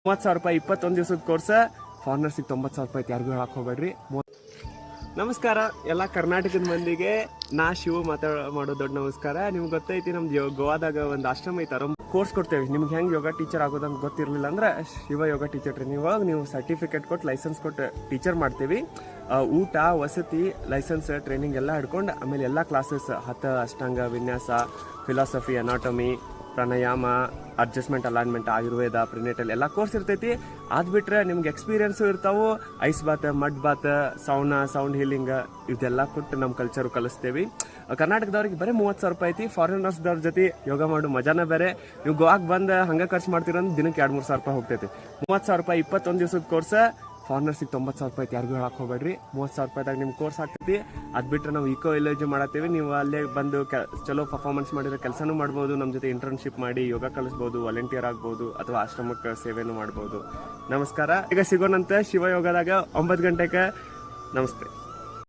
30,000 ರೂಪಾಯಿ 21 ದಿವಸದ ಕೋರ್ಸ್. ಫಾರಿನರ್ಸಿಗೆ 90,000 ರೂಪಾಯಿ ಯಾರಿಗೂ ಹೇಳಕ್ ಹೋಗ್ಬೇಡ್ರಿ. ನಮಸ್ಕಾರ ಎಲ್ಲ ಕರ್ನಾಟಕದ ಮಂದಿಗೆ, ನಾ ಶಿವ ಮಾಡೋ ದೊಡ್ಡ ನಮಸ್ಕಾರ. ನಿಮ್ಗೆ ಗೊತ್ತೈತಿ ನಮ್ದು ಗೋವಾದಾಗ ಒಂದು ಆಶ್ರಮ ಐತಾರ, ಕೋರ್ಸ್ ಕೊಡ್ತೇವೆ. ನಿಮ್ಗೆ ಹೆಂಗೆ ಯೋಗ ಟೀಚರ್ ಆಗೋದಂತ ಗೊತ್ತಿರಲಿಲ್ಲ ಅಂದ್ರೆ ಶಿವ ಯೋಗ ಟೀಚರ್ ಟ್ರೈನಿಂಗ್ ಒಳಗೆ ನೀವು ಸರ್ಟಿಫಿಕೇಟ್ ಕೊಟ್ಟು ಲೈಸೆನ್ಸ್ ಕೊಟ್ಟು ಟೀಚರ್ ಮಾಡ್ತೀವಿ. ಊಟ, ವಸತಿ, ಲೈಸೆನ್ಸ್, ಟ್ರೈನಿಂಗ್ ಎಲ್ಲ ಹಿಡ್ಕೊಂಡು ಆಮೇಲೆ ಎಲ್ಲ classes Ashtanga Vinyasa, philosophy, anatomy, pranayama, adjustment, alignment, Ayurveda, prenatal ಎಲ್ಲ ಕೋರ್ಸ್ ಇರ್ತೈತಿ. ಅದು ಬಿಟ್ರೆ ನಿಮ್ಗೆ ಎಕ್ಸ್ಪೀರಿಯನ್ಸು ಇರ್ತಾವೆ. Ice bath, mud bath, sound healing ಇದೆಲ್ಲ ಕೊಟ್ಟು ನಮ್ಮ ಕಲ್ಚರು ಕಲಿಸ್ತೇವೆ. ಕರ್ನಾಟಕದವ್ರಿಗೆ ಬರೀ 30,000 ರೂಪಾಯಿ ಐತಿ. ಫಾರಿನರ್ಸ್ದವ್ರ ಜೊತೆ ಯೋಗ ಮಾಡೋ ಮಜಾನ ಬೇರೆ. ನೀವು ಗೋವಾಗೆ ಬಂದು ಹಂಗೆ ಖರ್ಚು ಮಾಡ್ತೀರಂದ್ರೆ ದಿನಕ್ಕೆ 2-3 ಸಾವಿರ ರೂಪಾಯಿ ಹೋಗ್ತೈತಿ. 30,000 ರೂಪಾಯಿ 21 ದಿವಸದ ಕೋರ್ಸ್. ಫಾರಿನರ್ಸಿಗೆ 90,000 ರೂಪಾಯಿ ಯಾರಿಗೂ ಹೇಳಕ್ ಹೋಗ್ಬೇಡ್ರಿ. 30,000 ರೂಪಾಯಿದಾಗ ನಿಮ್ಮ ಕೋರ್ಸ್ ಆಗ್ತೈತಿ. ಅದು ಬಿಟ್ಟರೆ ನಾವು ಈಕೋ ವಿಲೇಜ್ ಮಾಡತ್ತೀವಿ. ನೀವು ಅಲ್ಲೇ ಬಂದು ಚಲೋ ಪರ್ಫಾರ್ಮೆನ್ಸ್ ಮಾಡಿದ್ರೆ ಕೆಲಸನೂ ಮಾಡ್ಬೋದು. ನಮ್ಮ ಜೊತೆ ಇಂಟರ್ನ್ಶಿಪ್ ಮಾಡಿ ಯೋಗ ಕಲಿಸ್ಬೋದು, ವಾಲಂಟಿಯರ್ ಆಗ್ಬೋದು, ಅಥವಾ ಆಶ್ರಮಕ್ಕೆ ಸೇವೆನೂ ಮಾಡ್ಬೋದು. ನಮಸ್ಕಾರ. ಈಗ ಸಿಗೋಣಂತೆ ಶಿವ ಯೋಗದಾಗ 9 ಗಂಟೆಗೆ. ನಮಸ್ತೆ.